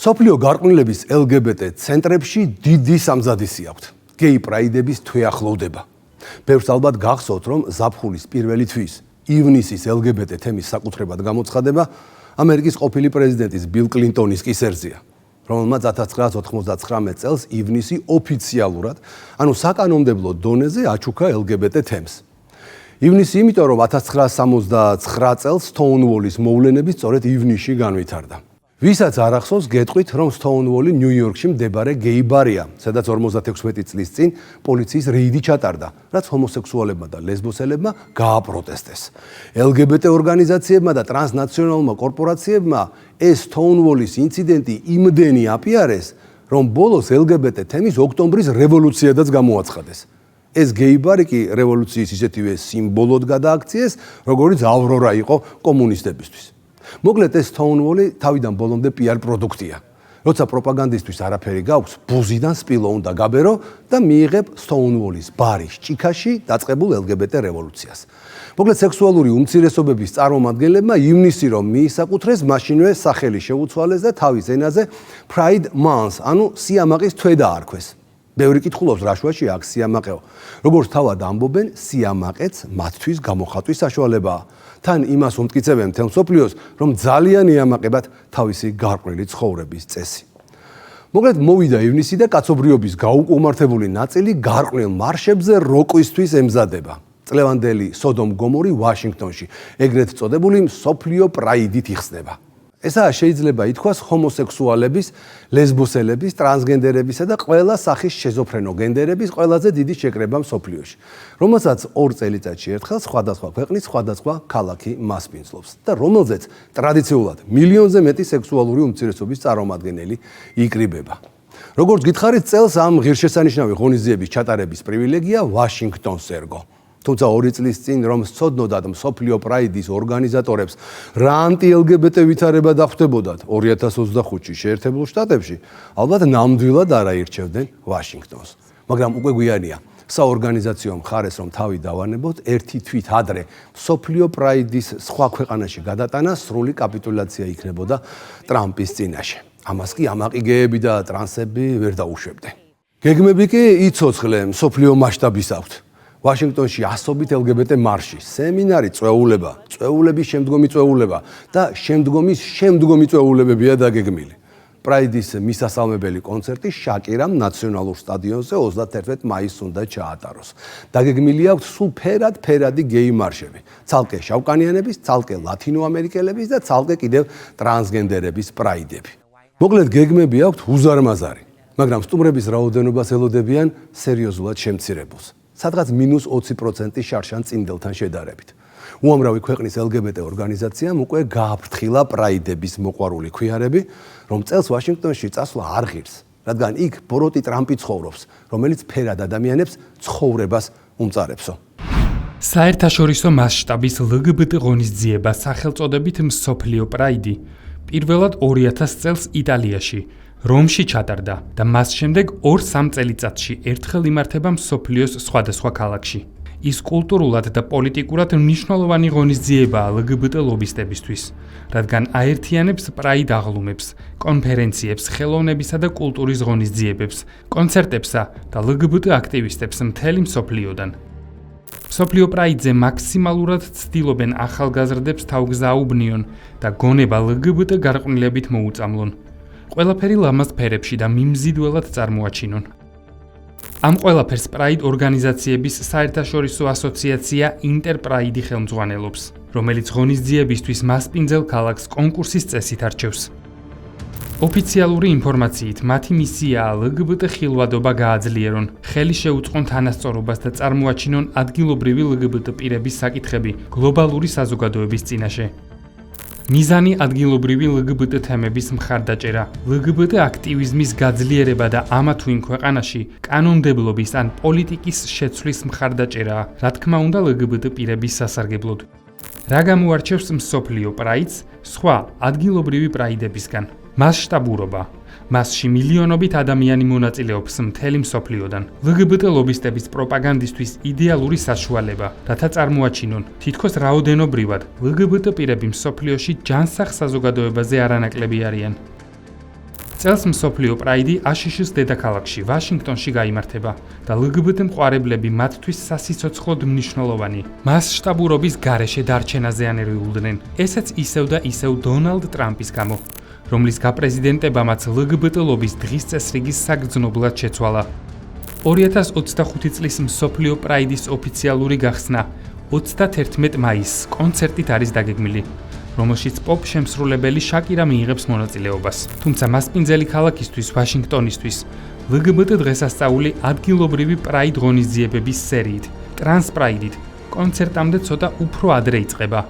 სოფლიო გარყვნილების LGBT ცენტრებში დიდი სამზადისი აქვთ. გეი პრაიდების თვეახლოვდება. ბევრს ალბათ გახსოვთ, რომ ზაფხულის პირველი თვის ივნისის LGBT თემის საკუთრებად გამოცხადება ამერიკის ყოფილი პრეზიდენტის ბილ კლინტონის კისერზეა, რომელმაც 1999 წელს ივნისი ოფიციალურად, ანუ საკანონმდებლო დონეზე აჩუქა LGBT თემს. ივნისი იმიტომ, რომ 1969 წელს Stonewall-ის მოვლენები სწორედ ივნისში განვითარდა. ვისაც არ ახსოვს, გეტყვით, რომ Stonewall ნიუ-იორკში მდებარე გეი ბარია, სადაც 56 წლის წინ პოლიციის რეიდი ჩატარდა, რაც ჰომოსექსუალებმა და ლესბოსელებმა გააპროტესტეს. LGBT ორგანიზაციებმა და ტრანსნაციონალურმა კორპორაციებმა ეს Stonewall-ის ინციდენტი იმდენი აპიარეს, რომ ბოლოს LGBT თემის ოქტომბრის რევოლუციადაც გამოაცხადეს. ეს გეი ბარი კი რევოლუციის ისეთივე სიმბოლოდ გადააქციეს, როგორიც ავრორა იყო კომუნისტებისთვის. მოკლედ ეს Stonewall თავიდან ბოლომდე PR პროდუქტია. როცა პროპაგანდისტვის არაფერი გაქვს, ბუზიდან სპილო უნდა გაბერო და მიიღებ Stonewall-ის ბარის ჭიქაში დაწყებულ LGBT რევოლუციას. მოკლედ სექსუალური უმცირესობების წარმომადგენლებმა ივნისი რომ მიისაკუთრეს, მაშინვე სახელი შეუცვალეს და თავის ენაზე Pride Month, ანუ სიამაყის თვე დაარქვეს. ბევრი კითხულობს, რა შუაში აქვს სიამაყეო. როგორც თავად ამბობენ, სიამაყეც მათთვის გამოხატვის საშუალებაა. თან იმას უმტკიცებენ მთელ მსოფლიოს, რომ ძალიან იამაყებათ თავისი გარყვნილი ცხოვრების წესი. მოკლედ მოვიდა ივნისი და კაცობრიობის გაუკუღმართებული ნაწილი გარყვნილ მარშებზე როკვისთვის ემზადება. წლევანდელი სოდომ გომორი ვაშინგტონში, ეგრეთ წოდებული მსოფლიო პრაიდით იხსნება. ესაა შეიძლება ითქვას ჰომოსექსუალების, ლესბოსელების, ტრანსგენდერებისა და ყველა სახის შეზოფრენო გენდერების ყველაზე დიდი შეკრება მსოფლიოში, რომელსაც 2 წელიწადში ერთხელ სხვადასხვა ქვეყნის სხვადასხვა ქალაქი მასპინძლობს და რომელზეც ტრადიციულად მილიონზე მეტი სექსუალური უმცირესობის წარმომადგენელი იკრიბება. როგორც გითხარით, წელს ამ ღირსშესანიშნავი ღონისძიების ჩატარების პრივილეგია ვაშინგტონს ერგო. თუმცა 2 წლის წინ რომ სცოდნოდათ მსოფლიო პრაიდის ორგანიზატორებს რა ანტი-LGBT ვითარება დახვდებოდათ 2025-ში შეერთებულ შტატებში, ალბათ ნამდვილად არ აირჩევდნენ ვაშინგტონს. მაგრამ უკვე გვიანია საორგანიზაციო მხარეს რომ თავი დავანებოთ, ერთი თვით ადრე მსოფლიო პრაიდის სხვა ქვეყანაში გადატანა სრული კაპიტულაცია იქნებოდა ტრამპის წინაშე. ამას კი ამაყი გეები და ტრანსები ვერ დაუშვებდნენ. გეგმები კი იცოცხლე მსოფლიო მასშტაბის აქვთ. ვაშინგტონში ასობით LGBT მარში, სემინარი, წვეულების შემდგომი წვეულება და შემდგომი წვეულებებია დაგეგმილი. პრაიდის მისასალმებელი კონცერტი შაკირამ ნაციონალურ სტადიონზე 31 მაისს უნდა ჩაატაროს. დაგეგმილი აქვს სულ ფერადი გეი მარშები, ცალკე შავკანიანების, ცალკე ლათინოამერიკელების და ცალკე კიდევ ტრანსგენდერების პრაიდები. მოკლედ გეგმები აქვთ უზარმაზარი, მაგრამ სტუმრების რაოდენობას ელოდებიან სერიოზულად შემცირებულს. სადღაც -20% შარშან წინდელთან შედარებით. უამრავი ქვეყნის LGBT ორგანიზაციამ უკვე გააფრთხილა პრაიდების მოყვარული ქვიარები, რომ წელს ვაშინგტონში წასვლა არ ღირს, რადგან იქ ბოროტი ტრამპი ცხოვრობს, რომელიც ფერად ადამიანებს ცხოვრებას უმწარებსო. საერთაშორისო მასშტაბის LGBT ღონისძიება სახელწოდებით მსოფლიო პრაიდი პირველად 2000 წელს იტალიაში რომში ჩატარდა და მას შემდეგ 2-3 წელიწადში ერთხელ იმართება მსოფლიოს სხვადასხვა ქალაქში. ის კულტურულად და პოლიტიკურად მნიშვნელოვანი ღონისძიებაა LGBT ლობისტებისთვის, რადგან აერთიანებს პრაიდ აღლუმებს, კონფერენციებს, ხელოვნებისა და კულტურის ღონისძიებებს, კონცერტებსა და LGBT აქტივისტებს მთელი მსოფლიოდან. მსოფლიო პრაიდზე მაქსიმალურად ცდილობენ ახალგაზრდებს თავგზააუბნიონ და გონება LGBT გარყვნილებით მოუწამლონ. ყველაფერი ლამაზ ფერებში და მიმზიდველად წარმოაჩინონ. ამ ყველაფერს პრაიდ ორგანიზაციების საერთაშორისო ასოციაცია ინტერპრაიდი ხელმძღვანელობს, რომელიც ღონისძიებისთვის მასპინძელ ქალაქს კონკურსის წესით არჩევს. ოფიციალური ინფორმაციით, მათი მისიაა LGBT ხილვადობა გააძლიერონ, ხელი შეუწყონ თანასწორობას და წარმოაჩინონ ადგილობრივი LGBT პირების საკითხები გლობალური საზოგადოების წინაშე. მიზანი ადგილობრივი LGBT თემების მხარდაჭერა, LGBT აქტივიზმის გაძლიერება და ამა თუ იმ ქვეყანაში კანონმდებლობის ან პოლიტიკის შეცვლის მხარდაჭერაა, რა თქმა უნდა LGBT პირების სასარგებლოდ. რა გამოარჩევს მსოფლიო პრაიდს სხვა ადგილობრივი პრაიდებისგან? მასშტაბურობა. მასში მილიონობით ადამიანი მონაწილეობს მთელი მსოფლიოდან. LGBT ლობისტების პროპაგანდისთვის იდეალური საშუალება, რათა წარმოაჩინონ თითქოს რაოდენობრივად LGBT პირები მსოფლიოში ჯანსაღ საზოგადოებაზე არანაკლები არიან. წელს მსოფლიო პრაიდი აშშ-ის დედაქალაქში, ვაშინგტონში გაიმართება და LGBT მყარებლები მათთვის სასიცოცხლოდ მნიშვნელოვანი მასშტაბურობის გარეშე დარჩენაზე ანერეულდნენ. ესეც ისევ და ისევ დონალდ ტრამპის გამო, რომლის გაპრეზიდენტება მათ LGBT ლობის დღის წესრიგის საგრძნობლად შეცვალა. 2025 წლის მსოფლიო პრაიდის ოფიციალური გახსნა 31 მაისს კონცერტით არის დაგეგმილი, რომელშიც პოპ შემსრულებელი შაკირა მიიღებს მონაწილეობას. თუმცა მასპინძელი ქალაქისთვის, ვაშინგტონისთვის, LGBT დღესასწაული ადგილობრივი პრაიდ ღონისძიებების სერიით, ტრანს პრაიდით, კონცერტამდე ცოტა უფრო ადრე იწყება.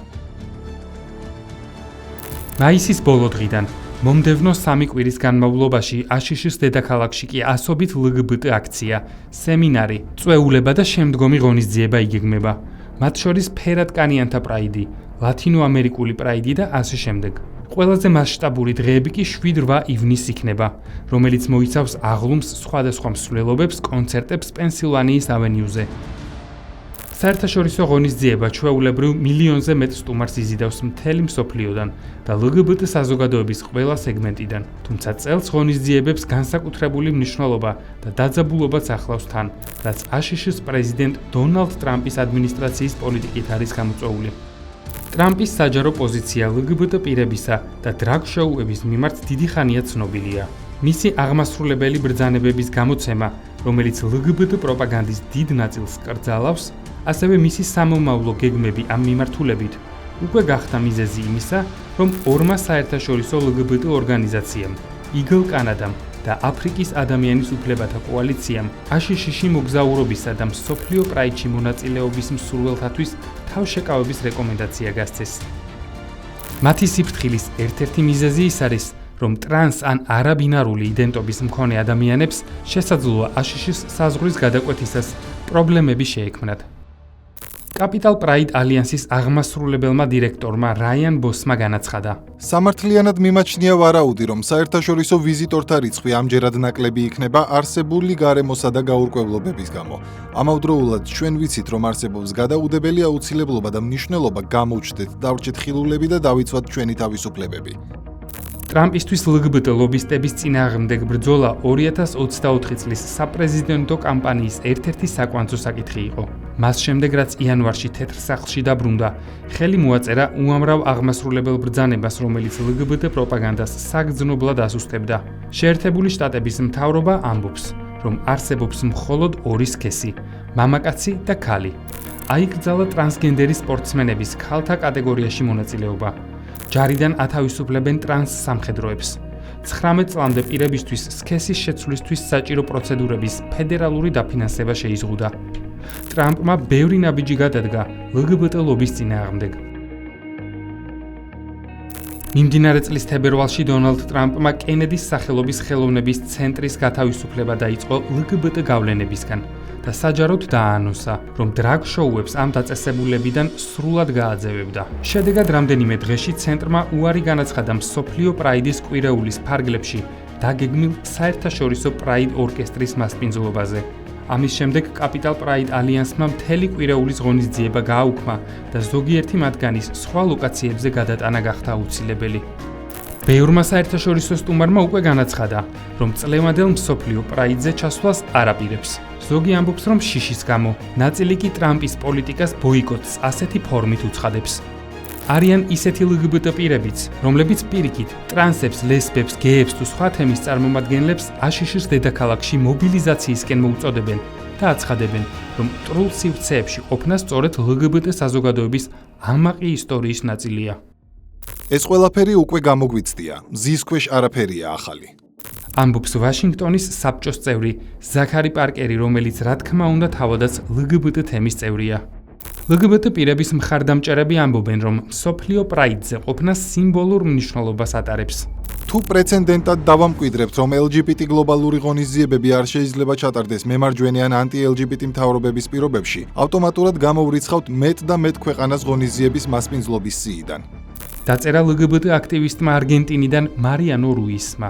მაისის ბოლო დღიდან მომდევნო 3 კვირის განმავლობაში აშშ-ის დედაქალაქში კი ასობით LGBT აქცია, სემინარი, წვეულება და შემდგომი ღონისძიება იგეგმება. მათ შორის ფერადკანიანთა პრაიდი, ლათინოამერიკული პრაიდი და ასე შემდეგ. ყველაზე მასშტაბური დღეები კი 7-8 ივნისს იქნება, რომელიც მოიცავს აღლუმს სხვადასხვა მსვლელობებს, კონცერტებს პენსილვანიის ავენიუზე. საერთაშორისო ღონისძიება ჩვეულებრივ მილიონზე მეტ სტუმარს იზიდავს მთელი მსოფლიოდან და LGBT საზოგადოების ყველა სეგმენტიდან. თუმცა წელს ღონისძიებებს განსაკუთრებული მნიშვნელობა და დაძაბულობაც ახლავს თან, რაც აშშ-ის პრეზიდენტ დონალდ ტრამპის ადმინისტრაციის პოლიტიკით არის გამოწვეული. ტრამპის საჯარო პოზიცია LGBT პირებისა და დრაგ შოუების მიმართ დიდი ხანია ცნობილია. მისი აღმასრულებელი ბრძანებების გამოცემა, რომელიც LGBT პროპაგანდის დიდ ნაწილს კრძალავს, ასევე მისი სამომავლო გეგმები ამ მიმართულებით უკვე გახდა მიზეზი იმისა, რომ ორმა საერთაშორისო LGBT ორგანიზაციამ, Eagle Canada-მ და აფრიკის ადამიანის უფლებათა კოალიციამ აშშ-ში მოგზაურობისა და მსოფლიო პრაიდში მონაწილეობის მსურველთათვის თავშეკავების რეკომენდაცია გასცეს. მათი სიფრთხილის ერთ-ერთი მიზეზი ის არის, რომ ტრანს ან არაბინარული იდენტობის მქონე ადამიანებს შესაძლოა აშშ-ის საზღვრის გადაკვეთისას პრობლემები შეექმნათ. კაპიტალ პრაიდ ალიანსის აღმასრულებელმა დირექტორმა რაიან ბოსმა განაცხადა: სამართლიანად მიმაჩნია ვარაუდი, რომ საერთაშორისო ვიზიტორთა რიცხვი ამჯერად ნაკლები იქნება არსებული გარემოსა და გაურკვევლობების გამო. ამავდროულად ჩვენ ვიცით, რომ არსებობს გადაუდებელი აუცილებლობა და მნიშვნელობა გამოვჩდეთ, დავრჩეთ ხილულები და დავიცვათ ჩვენი თავისუფლებები. ტრამპისთვის LGBT ლობისტების წინააღმდეგ ბრძოლა 2024 წლის საპრეზიდენტო კამპანიის ერთ-ერთი საკვანძო საკითხი იყო. მას შემდეგ, რაც იანვარში თეთრ სახლში დაბრუნდა, ხელი მოაწერა უამრავ აღმასრულებელ ბრძანებას, რომელიც LGBT პროპაგანდას საგრძნობლად ასუსტებდა. შეერთებული შტატების მთავრობა ამბობს, რომ არსებობს მხოლოდ ორი სქესი: მამაკაცი და ქალი. აიკრძალა ტრანსგენდერი სპორტსმენების ქალთა კატეგორიაში მონაწილეობა. ჯარიდან ათავისუფლებენ ტრანს სამხედროებს. 19 წლამდე პირებისთვის სქესის შეცვლისთვის საჭირო პროცედურების ფედერალური დაფინანსება შეიზღუდა. ტრამპმა ბევრი ნაბიჯი გადადგა LGBT ლობის წინააღმდეგ. მიმდინარე წლის თებერვალში დონალდ ტრამპმა კენედის სახელობის ხელოვნების ცენტრის გათავისუფლება დაიწყო LGBT გავლენებისგან და საჯაროდ დააანონსა, რომ დრაგ შოუებს ამ დაწესებულებიდან სრულად გააძევებდა. შედეგად რამდენიმე დღეში ცენტრმა უარი განაცხადა მსოფლიო პრაიდის კვირეულის ფარგლებში დაგეგმილ საერთაშორისო პრაიდ ორკესტრის მასპინძლობაზე. ამის შემდეგ კაპიტალ პრაიდ ალიანსმა მთელი კვირეულის ღონისძიება გააუქმა და ზოგიერთი მათგანის სხვა ლოკაციებზე გადატანა გახდა აუცილებელი. ბევრმა საერთაშორისო სტუმარმა უკვე განაცხადა, რომ წლევანდელ მსოფლიო პრაიდზე ჩასვლას არ აპირებს. ზოგი ამბობს, რომ შიშის გამო, ნაწილი კი ტრამპის პოლიტიკას ბოიკოტს ასეთი ფორმით უცხადებს. არიან ისეთი LGBT პირებიც, რომლებიც პირიქით ტრანსებს, ლესბებს, გეებს თუ სხვა თემის წარმომადგენლებს აშშ-ის დედაქალაქში მობილიზაციისკენ მოუწოდებენ და აცხადებენ, რომ მტრულ სივრცეებში ყოფნა სწორედ LGBT საზოგადოების ამაყი ისტორიის ნაწილია. ეს ყველაფერი უკვე გამოგვიცდია, მზის ქვეშ არაფერია ახალი. ამბობს ვაშინგტონის საბჭოს წევრი ზაქარი პარკერი, რომელიც რა თქმა უნდა თავადაც LGBT თემის წევრია. LGBT პირების მხარდამჭერები ამბობენ, რომ მსოფლიო პრაიდზე ყოფნა სიმბოლურ მნიშვნელობას ატარებს. თუ პრეცედენტად დავამკვიდრებთ, რომ LGBT გლობალური ღონისძიებები არ შეიძლება ჩატარდეს მემარჯვენე ან ანტი-LGBT მთავრობების პირობებში, ავტომატურად გამოვრიცხავთ მეტ და მეტ ქვეყანას ღონისძიების მასპინძლობის სიიდან. დაწერა LGBT აქტივისტმა არგენტინიდან მარიანო რუისმა.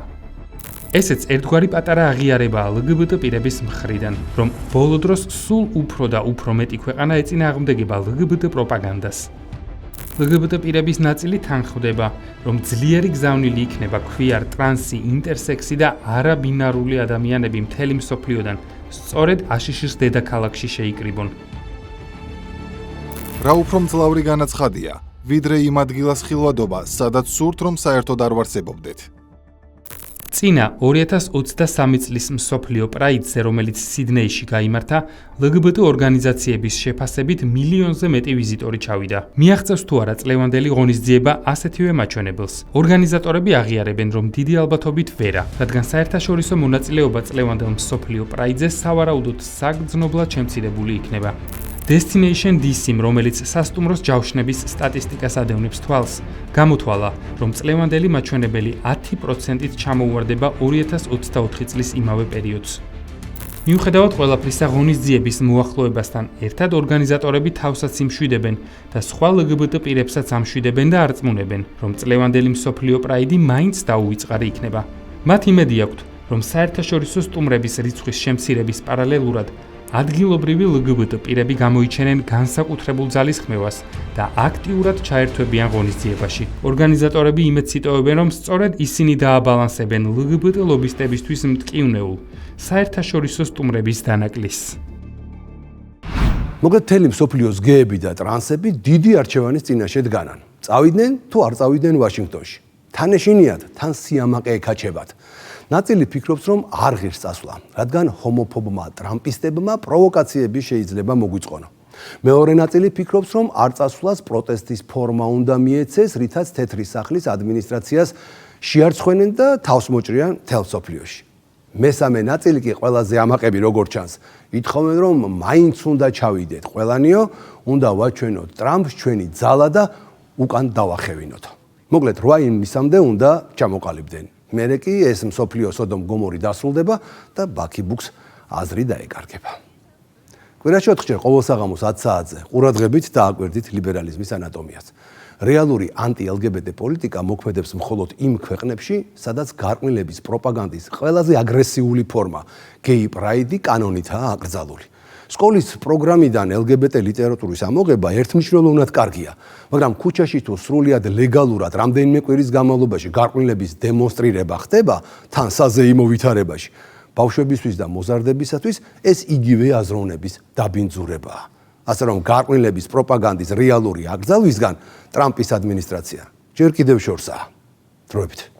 ესეც ერთგვარი პატარა აღიარებაა LGBT პირების მხრიდან, რომ ბოლო დროს სულ უფრო და უფრო მეტი ქვეყანა ეწინააღმდეგება LGBT პროპაგანდას. LGBT პირების ნაწილი თანხმდება, რომ ძლიერი გზავნილი იქნება ქვიარ, ტრანსი, ინტერსექსი და არაბინარული ადამიანები მთელი მსოფლიოდან სწორედ აშიშის დედაქალაქში შეიკრიბონ. რა უფრო მძლავრი განაცხადია, ვიდრე იმ ადგილას ხილვადობა, სადაც სურთ რომ საერთოდ არ ვარსებობდეთ. წინა 2023 წლის მსოფლიო პრაიდზე, რომელიც სიდნეიში გაიმართა, LGBT ორგანიზაციების შეფასებით მილიონზე მეტი ვიზიტორი ჩავიდა. მიაღწევს თუ არა წლევანდელი ღონისძიება ასეთივე მაჩვენებელს. ორგანიზატორები აღიარებენ, რომ დიდი ალბათობით ვერა, რადგან საერთაშორისო მონაწილეობა წლევანდელ მსოფლიო პრაიდზე სავარაუდოდ საგრძნობლად შემცირებული იქნება. Destination DC-მ, რომელიც სასტუმროს ჯავშნების სტატისტიკას ადევნებს თვალს, გამოთვალა, რომ წლევანდელი მაჩვენებელი 10%-ით ჩამოუვარდება 2024 წლის იმავე პერიოდს. მიუხედავად ყველაფრისა, ღონისძიების მოახლოებასთან ერთად ორგანიზატორები თავსაც იმშვიდებენ და სხვა LGBT პირებსაც ამშვიდებენ და არწმუნებენ, რომ წლევანდელი მსოფლიო პრაიდი მაინც დაუვიწყარი იქნება. მათ იმედი აქვთ, რომ საერთაშორისო სტუმრების რიცხვის შემცირების პარალელურად ადგილობრივი LGBT პირები გამოიჩენენ განსაკუთრებულ ძალისხმევას და აქტიურად ჩაერთვებიან ღონისძიებაში. ორგანიზატორები იმედს იტოვებენ, რომ სწორედ ისინი დააბალანსებენ LGBT ლობისტებისთვის მტკივნეულ საერთაშორისო სტუმრების დანაკლისს. მოკლედ მთელი მსოფლიოს გეები და ტრანსები დიდი არჩევანის წინაშე დგანან. წავიდნენ თუ არ წავიდნენ ვაშინგტონში. თან ეშინიათ, თან სიამაყე ეკაჩებათ. ნაწილი ფიქრობს, რომ არ ღირს წასვლა, რადგან ჰომოფობმა ტრამპისტებმა პროვოკაციები შეიძლება მოგვიწყონა. მეორე ნაწილი ფიქრობს, რომ არ წასვლას პროტესტის ფორმა უნდა მიეცეს, რითაც თეთრი სახლის ადმინისტრაციას შეარცხვენენ და თავს მოჭრიან მთელ მსოფლიოში. მესამე ნაწილი კი ყველაზე ამაყები როგორც ჩანს, ითხოვენ, რომ მაინც უნდა ჩავიდეთ ყველანიო, უნდა ვაჩვენოთ ტრამპს ჩვენი ძალა და უკან დავახევინოთ. მოკლედ 8 ივნისამდე უნდა ჩამოყალიბდნენ. მერე კი ეს მსოფლიო სოდომ გომორი დასრულდება და ბაქიბუქს აზრი დაეკარგება. კვირაში 4-ჯერ ყოველ საღამოს 10 საათზე ყურადღებით დააკვირდით ლიბერალიზმის ანატომიას. რეალური ანტი-LGBT პოლიტიკა მოქმედებს მხოლოდ იმ ქვეყნებში, სადაც გარყვნილების პროპაგანდის ყველაზე აგრესიული ფორმა, გეი პრაიდი კანონითაა აკრძალული. სკოლის პროგრამიდან LGBT ლიტერატურის ამოღება ერთმნიშვნელოვნად კარგია, მაგრამ ქუჩაში თუ სრულიად ლეგალურად რამდენიმე კვირის განმავლობაში გარყვნილების დემონსტრირება ხდება თან საზეიმო ვითარებაში, ბავშვებისთვის და მოზარდებისათვის ეს იგივე აზროვნების დაბინძურებაა. ასე რომ გარყვნილების პროპაგანდის რეალური აკრძალვისგან ტრამპის ადმინისტრაცია ჯერ კიდევ შორსაა. დროებით.